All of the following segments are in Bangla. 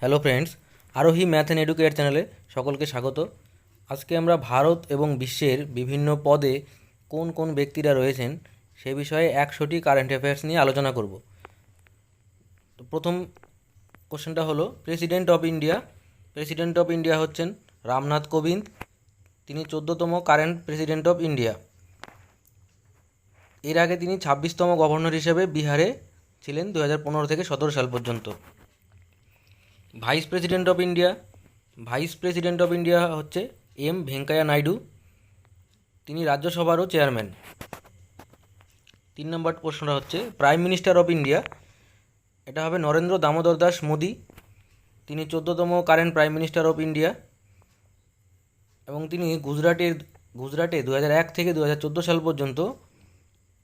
হ্যালো ফ্রেন্ডস, আরোহী ম্যাথ অ্যান্ড এডুকেট চ্যানেলে সকলকে স্বাগত। আজকে আমরা ভারত এবং বিশ্বের বিভিন্ন পদে কোন কোন ব্যক্তিরা রয়েছেন সে বিষয়ে 100টি কারেন্ট অ্যাফেয়ার্স নিয়ে আলোচনা করব। তো প্রথম কোশ্চেনটা হলো president of India. President of India হচ্ছেন রামনাথ কোবিন্দ। তিনি 14তম কারেন্ট প্রেসিডেন্ট অফ ইন্ডিয়া। এর আগে তিনি 26তম গভর্নর হিসেবে বিহারে ছিলেন 2015 থেকে 17 সাল পর্যন্ত। Vice president of India. Vice president of India হচ্ছে এম ভেঙ্কাইয়া নাইডু। তিনি রাজ্যসভারও চেয়ারম্যান। 3 নম্বর প্রশ্নটা হচ্ছে প্রাইম মিনিস্টার অফ ইন্ডিয়া। এটা হবে নরেন্দ্র দামোদর দাস মোদি। তিনি 14তম current prime minister of India এবং তিনি গুজরাটে 2001 থেকে 2014 সাল পর্যন্ত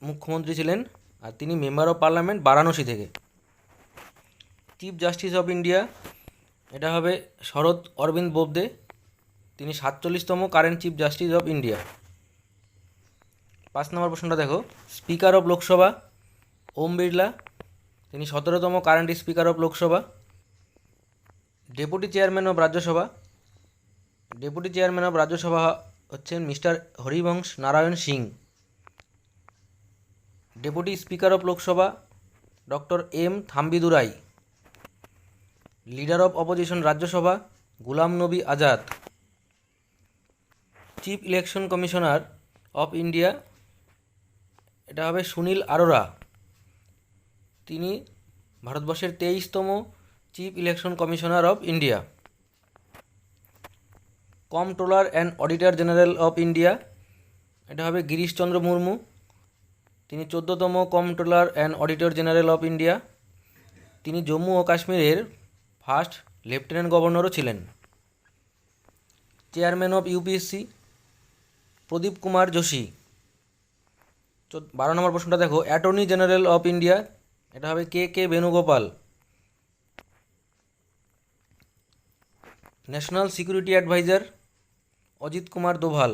মুখ্যমন্ত্রী ছিলেন। আর তিনি মেম্বার অফ পার্লামেন্ট বারাণসী থেকে। চিফ জাস্টিস অফ ইন্ডিয়া, এটা হবে শরৎ অরবিন্দ বোবদে। তিনি 47তম current chief justice of India. 5 নম্বর প্রশ্নটা দেখো, স্পিকার অফ লোকসভা ওম বিড়লা। তিনি 17তম current speaker of Lok Sabha. Deputy chairman of Rajya Sabha. Deputy chairman of Rajya Sabha হচ্ছেন mister Harivansh Narayan Singh. Deputy speaker of Lok Sabha doctor M Thambidurai. Leader of opposition Rajya Sabha Ghulam Nabi Azad. Chief election commissioner of India, এটা হবে সুনীল আরোরা। তিনি ভারতবর্ষের 23তম chief election commissioner of India. কমট্রোলার and auditor general of India, এটা হবে গিরিশচন্দ্র মুর্মু। তিনি 14তম comptroller and auditor general of India. তিনি জম্মু ও কাশ্মীরের ফার্স্ট লেফটেন্যান্ট গভর্নরও ছিলেন। Chairman of UPSC Pradeep Kumar Joshi. 12 number প্রশ্নটা দেখো, অ্যাটর্নি জেনারেল অফ ইন্ডিয়া, এটা হবে K K Venugopal. National security adviser Ajit Kumar Doval.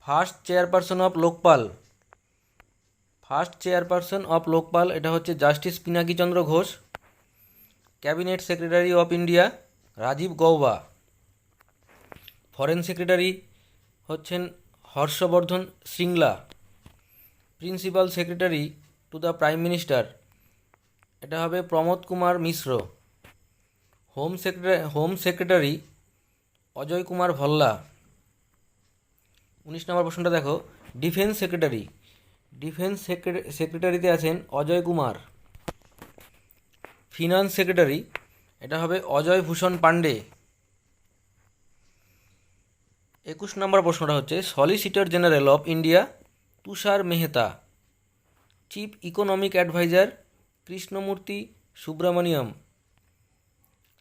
First chairperson of Lokpal. First chairperson of Lokpal, এটা হচ্ছে justice Pinaki Chandra Ghose. Cabinet secretary of India Rajiv Gauba. Foreign secretary হচ্ছেন Harshvardhan Shringla. Principal secretary to the prime minister, এটা হবে Pramod Kumar Mishra. Home secretary Ajay Kumar Bhalla. 19 number প্রশ্নটা দেখো, ডিফেন্স সেক্রেটারি। ডিফেন্স সেক্রেটারিতে আছেন অজয় কুমার। ফিনান্স সেক্রেটারি, এটা হবে অজয় ভূষণ পাণ্ডে। 21 নম্বর প্রশ্নটা হচ্ছে solicitor general of India Tushar Mehta. Chief economic adviser Krishnamurthy Subramanian.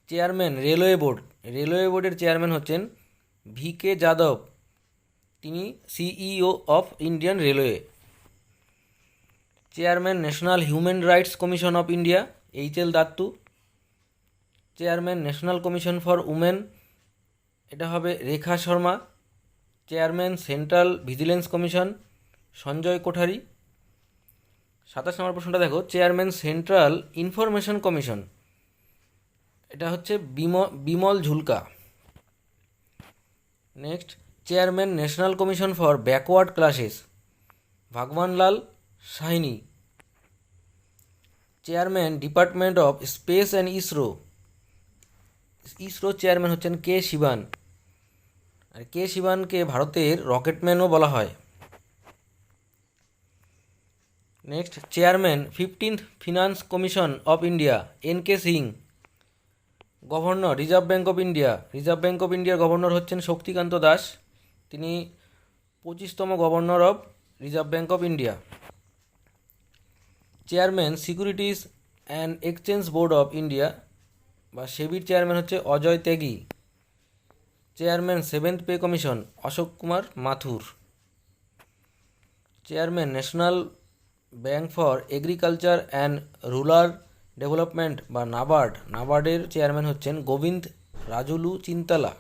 Chairman railway board. Railway বোর্ডের চেয়ারম্যান হচ্ছেন ভি কে যাদব। তিনি CEO of Indian railway. Chairman national human rights commission of India H L. Dattu. Chairman national commission for women, এটা হবে Rekha Sharma. Chairman central vigilance commission Sanjay Kothari. 27 number প্রশ্নটা দেখো, চেয়ারম্যান সেন্ট্রাল ইনফরমেশন কমিশন, এটা হচ্ছে Bimal Julka. Next, chairman national commission for backward classes Bhagwanlal Sahni. Chairman department of space and ISRO, ISRO chairman হচ্ছেন কে শিবান। আর কে শিবানকে ভারতের রকেটম্যানও বলা হয়। Next, chairman 15th finance commission of India N K Singh. Governor reserve bank of India. Reserve bank of ইন্ডিয়ার গভর্নর হচ্ছেন শক্তিকান্ত দাস। তিনি 25তম governor of reserve bank of India. Chairman securities and exchange board of India বা সেবির চেয়ারম্যান হচ্ছে Ajay Tyagi. Chairman 7th pay commission Ashok Kumar Mathur. Chairman national bank for agriculture and rural development বা নাবার্ড। নাবার্ডের চেয়ারম্যান হচ্ছেন Govinda রাজুলু চিন্তালা।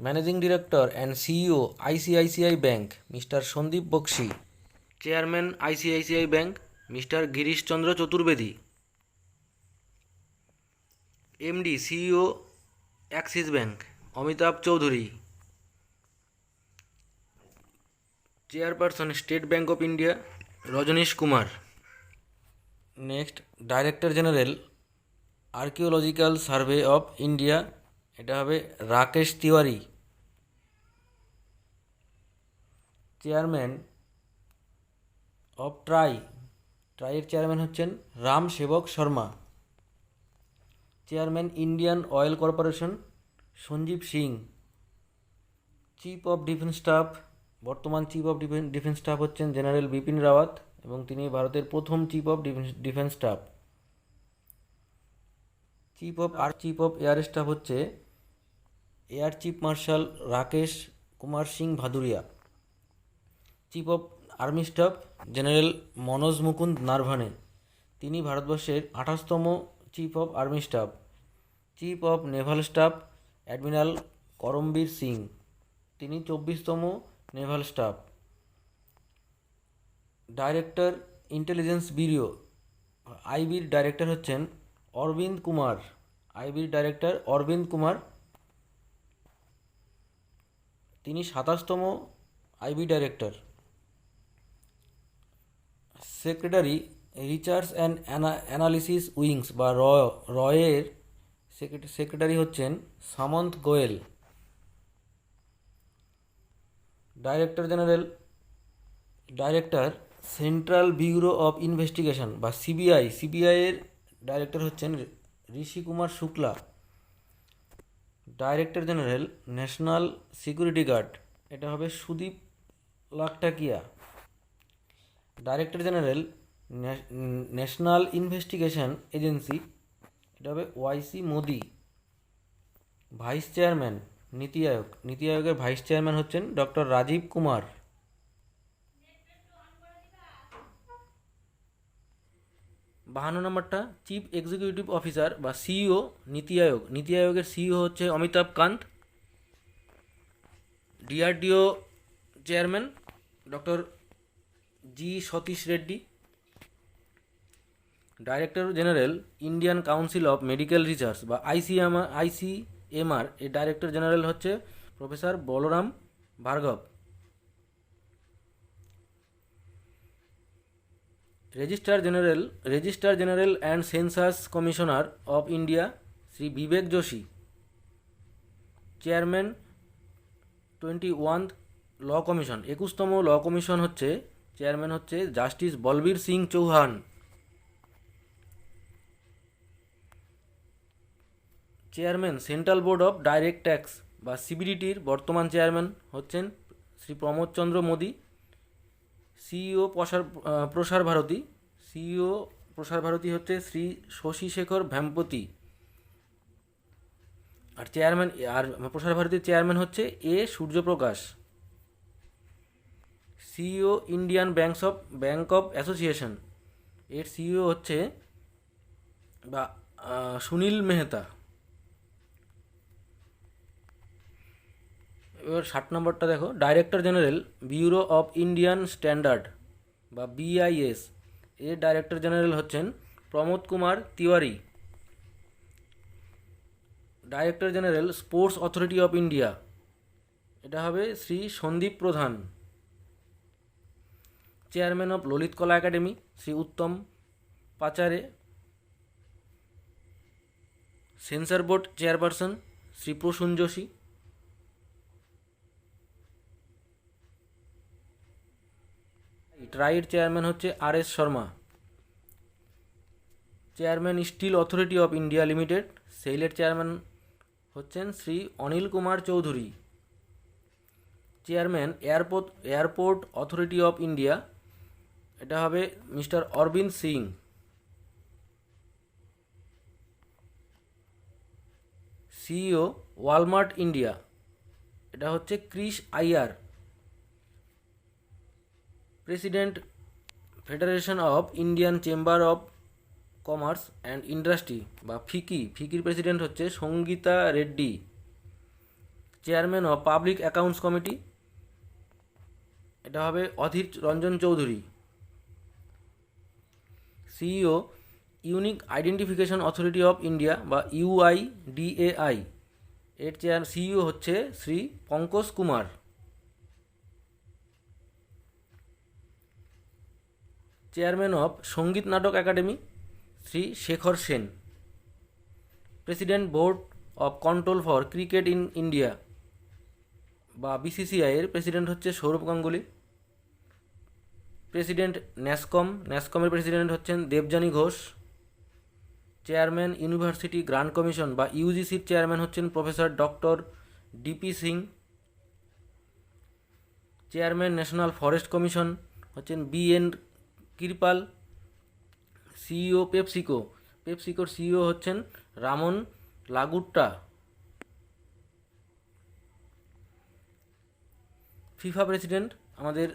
Managing director and CEO ICICI bank mister Sandeep Bakhshi. Chairman ICICI bank mister Girishchandra Chaturvedi. MD CEO Axis bank Amitabh Chaudhary. Chairperson state bank of India Rajnish Kumar. Next director general archaeological survey of India, এটা হবে রাকেশ তিওয়ারি। চেয়ারম্যান অফ ট্রাইয়ের চেয়ারম্যান হচ্ছেন Ram Sevak Sharma. Chairman Indian oil corporation Sanjiv Singh. Chief of defence staff, বর্তমান চিফ অফ ডিফেন্স স্টাফ হচ্ছেন জেনারেল বিপিন রাওয়াত এবং তিনি ভারতের প্রথম chief of defence staff. Chief of air staff হচ্ছে air chief marshal Rakesh Kumar Singh Bhadauria. Chief of army staff general Manoj Mukund Naravane, তিনি ভারতবর্ষের 28তম chief of army staff. Chief of naval staff admiral Karambir Singh, তিনি 24তম naval staff. Director intelligence bureau আইবির ডাইরেক্টর হচ্ছেন অরবিন্দ কুমার। আইবির ডাইরেক্টর অরবিন্দ কুমার, তিনি 27তম IB director. Secretary research and analysis wings বা রয়ের সেক্রেটারি হচ্ছেন Samant Goyal. Director central bureau of investigation বা সিবিআইয়ের ডাইরেক্টর হচ্ছেন Rishi Kumar Shukla. Director general national security guard, এটা হবে Sudeep Lakhtakia. Director general national investigation agency, এটা হবে Y C Modi. Vice chairman NITI আয়োগের ভাইস চেয়ারম্যান হচ্ছেন ডক্টর রাজীব কুমার। 52 নম্বরটা চিফ এক্সিকিউটিভ অফিসার বা সিইও নীতি আয়োগের সিইও হচ্ছে Amitabh Kant. DRDO chairman doctor G Satheesh Reddy. Director general Indian council of medical research বা আইসিএমআর, এর ডাইরেক্টর জেনারেল হচ্ছে professor Balram Bhargava. Registrar general and census commissioner of India Shri Vivek Joshi. Chairman 21 law commission, 21তম ল কমিশন হচ্ছে চেয়ারম্যান হচ্ছে justice Balbir Singh Chauhan. Chairman central board of direct tax বা সিবিডিটির বর্তমান চেয়ারম্যান হচ্ছেন শ্রী প্রমোদ চন্দ্র মোদী। সিইও প্রসার ভারতী হচ্ছে শ্রী শশী শেখর ভেমপতি। আর প্রসার ভারতীর চেয়ারম্যান হচ্ছে Suryaprakash. CEO Indian bank of association, এর সিইও হচ্ছে বা সুনীল মেহতা। এবার 60 নম্বরটা দেখো, director general bureau of Indian standard বা বিআইএস, এর ডাইরেক্টর জেনারেল হচ্ছেন Pramod Kumar Tiwari. Director general sports authority of India, এটা হবে Shri Sandeep Pradhan. Chairman of Lalit Kala academy Shri Uttam Pacharne. Censor board chairperson Shri Prasoon Joshi. ট্রাইয়ের চেয়ারম্যান হচ্ছে R S. Sharma. Chairman steel authority of India limited, সেইলের চেয়ারম্যান হচ্ছেন Shri Anil Kumar Chaudhary. Chairman airport authority of India, এটা হবে mister Arvind Singh. CEO Walmart India, এটা হচ্ছে Chris Iyer. President federation of Indian chamber of commerce and industry বা ফিকির প্রেসিডেন্ট হচ্ছে Sangita Reddy. Chairman of public accounts committee, এটা হবে Adhir Ranjan Chowdhury. CEO unique identification authority of India বা ইউআইডিএআই এর সিইও হচ্ছে Shri Pankaj Kumar. Chairman of Sangeet Natak academy Shri Shekhar Sen. President board of control for cricket in India বা বিসিসিআই এর প্রেসিডেন্ট হচ্ছে সৌরভ গাঙ্গুলি। প্রেসিডেন্ট ন্যাসকমের প্রেসিডেন্ট হচ্ছেন Debjani Ghosh. Chairman university grant commission বা ইউজিসির চেয়ারম্যান হচ্ছেন professor doctor D P Singh. Chairman national forest commission হচ্ছেন বিএন কৃপাল। সিইও পেপসিকোর সিইও হচ্ছেন রামন লাগুট্টা। ফিফা প্রেসিডেন্ট আমাদের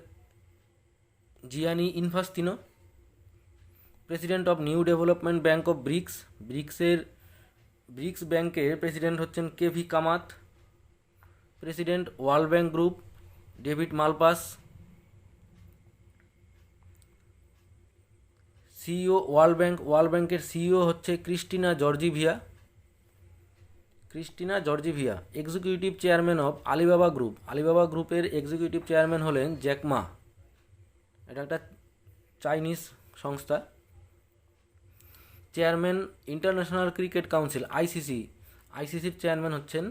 Gianni Infantino. President of new development bank of BRICS ব্যাংকের প্রেসিডেন্ট হচ্ছেন K V Kamath. President world bank group David মালপাস। CEO world ব্যাংকের সিইও হচ্ছে Kristalina Georgieva. Executive chairman of Alibaba গ্রুপের এক্সিকিউটিভ চেয়ারম্যান হলেন জ্যাক মা। এটা একটা চাইনিজ সংস্থা। চেয়ারম্যান ইন্টারন্যাশনাল ক্রিকেট কাউন্সিল আইসিসির চেয়ারম্যান হচ্ছেন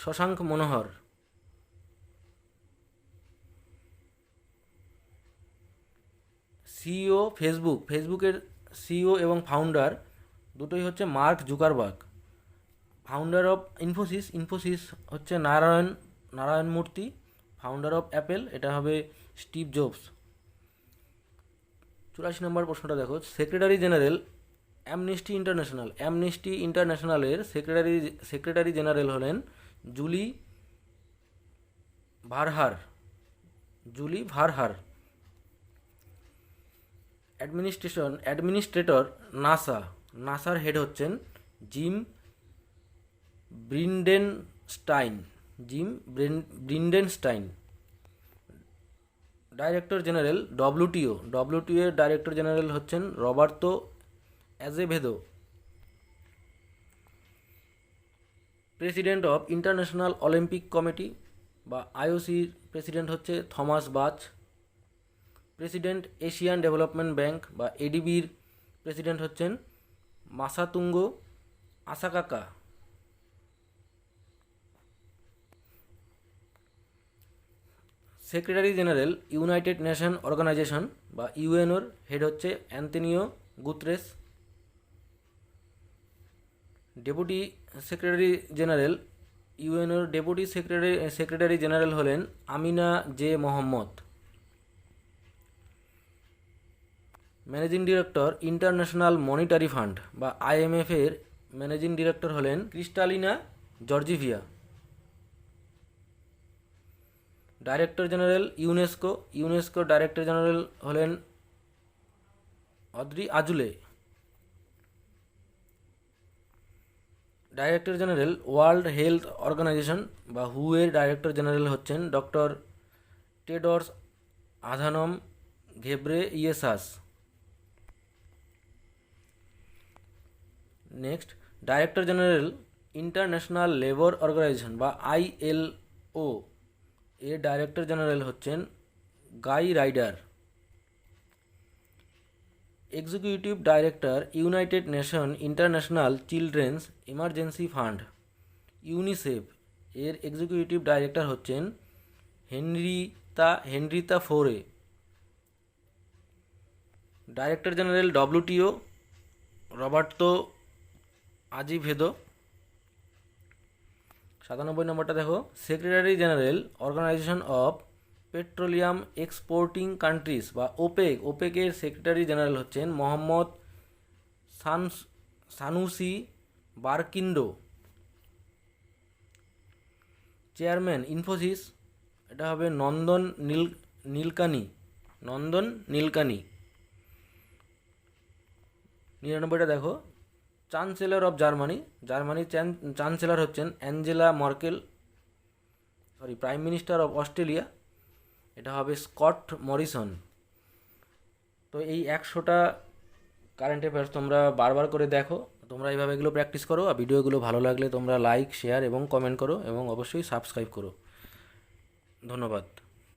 শশাঙ্ক মনোহর। সিইও ফেসবুকের সিইও এবং ফাউন্ডার দুটোই হচ্ছে Mark Zuckerberg. Founder of Infosys হচ্ছে নারায়ণ মূর্তি। ফাউন্ডার অফ অ্যাপেল এটা হবে স্টিভ জবস। 84 নম্বর প্রশ্নটা দেখো, সেক্রেটারি জেনারেল অ্যামনেস্টি ইন্টারন্যাশনালের সেক্রেটারি জেনারেল হলেন জুলি ভারহার। অ্যাডমিনিস্ট্রেটর নাসার হেড হচ্ছেন Jim Bridenstine. Director general WTO এর ডাইরেক্টর জেনারেল হচ্ছেন Roberto Azevedo. President of international Olympic committee বা আইওসির প্রেসিডেন্ট হচ্ছে Thomas Bach. President Asian development bank বা এডিবির প্রেসিডেন্ট হচ্ছেন Masatsugu Asakawa. Secretary general United nation organisation বা ইউএনওর হেড হচ্ছে Antonio Guterres. Deputy secretary general ইউএনওর সেক্রেটারি জেনারেল হলেন Amina J Mohammad. Managing director international monetary fund বা আইএমএফ এর ম্যানেজিং ডিরেক্টর হলেন Kristalina Georgieva. Director general UNESCO director general হলেন Audrey Azoulay. Director general world health organisation বা হু এর ডাইরেক্টর জেনারেল হচ্ছেন doctor Tedros Adhanom Ghebreyesus. Next, director general international labour organisation বা আইএলও এর ডাইরেক্টর জেনারেল হচ্ছেন Guy Ryder. Executive director United nation international children's emergency fund UNICEF এর এক্সিকিউটিভ ডাইরেক্টর হচ্ছেন Henrietta Fore. Director general WTO Roberto আজিভেদো। 97 নম্বরটা দেখো, secretary general Organization of Petroleum Exporting Countries বা ওপেকের সেক্রেটারি জেনারেল হচ্ছেন Mohammad Sanusi Barkindo. Chairman Infosys এটা হবে নন্দন নীলকানি। 99টা দেখো, চ্যান্সেলর অফ জার্মানির চ্যান্সেলর হচ্ছেন Angela Merkel. Prime minister of Australia এটা হবে স্কট মরিসন। তো এই 100টা কারেন্ট অ্যাফেয়ার্স তোমরা বারবার করে দেখো। তোমরা এইভাবে এগুলো প্র্যাকটিস করো, আর ভিডিওগুলো ভালো লাগলে তোমরা লাইক, শেয়ার এবং কমেন্ট করো, এবং অবশ্যই সাবস্ক্রাইব করো। ধন্যবাদ।